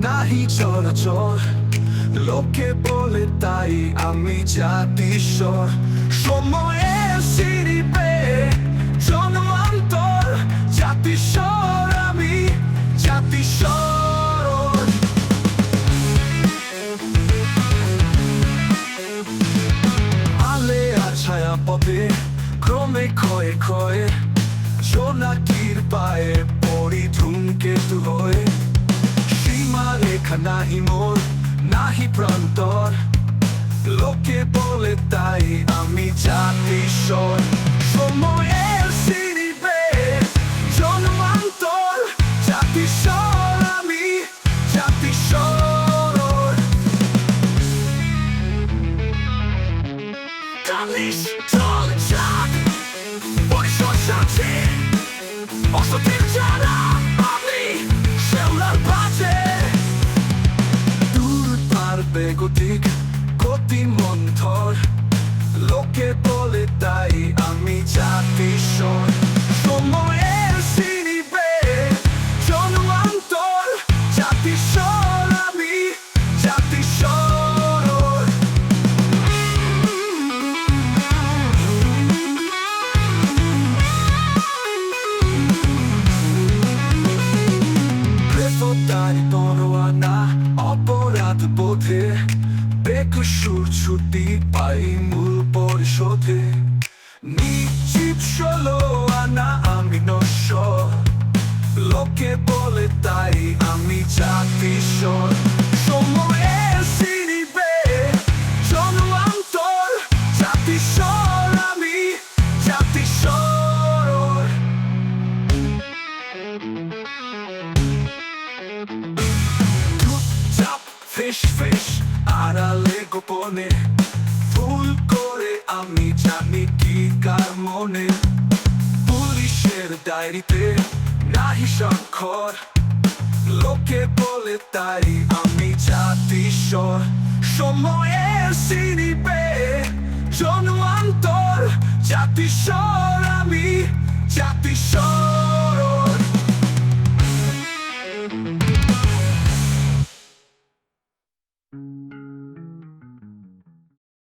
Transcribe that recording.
নাহি চরাচর, লোকে বলে তাই আমি জাতিস্বর। সময়ের সিঁড়ি বেয়ে জন্মান্তর, জাতিস্বর আমি, জাতিস্বর। আলে আর ছায়া পথে ক্রমে ক্ষয়ে ক্ষয়ে, জোনাকির পায়ে পড়ি ধূমকেতু হয়ে। সীমারেখা নাহি মোর, নাহি প্রান্তর, লোকে বলে তাই আমি জাতিস্বর। সময়ের সিঁড়ি বেয়ে জন্মান্তর, জাতিস্বর আমি, জাতিস্বর। কালিস জল চাঁদ বৈশর সাথে অসতের যারা আমি শেওলার বাজে। দূর পারবে গতিক গতি মন্থর, লোকে বলে তাই আমি জাতিস্বর। সময়ের সিঁড়ি বেয়ে জন্মান্তর, জাতিস্বর আমি, জাতিস্বর। প্রেততারি পরোয়ানা অপরাধ বোধে, বেকসুর ছুটি পাই মূল পরিশোধে। নিশ্চিত ষোলো আনা আমি নশ্বর, লোকে বলে তাই আমি জাতিস্বর। সময়ের সিঁড়ি বেয়ে জন্মান্তর, জাতিস্বর আমি, জাতিস্বর। চুপচাপ ফিস ফিস আড়ালে গোপনে, ভুল করে আমি জানি কি কার মনে। পুলিশের ডায়েরিতে নাহি স্বাক্ষর, লোকে বলে তাই আমি জাতিস্বর। সময়ের সিঁড়ি বেয়ে জন্মান্তর, জাতিস্বর আমি, জাতিস্বর।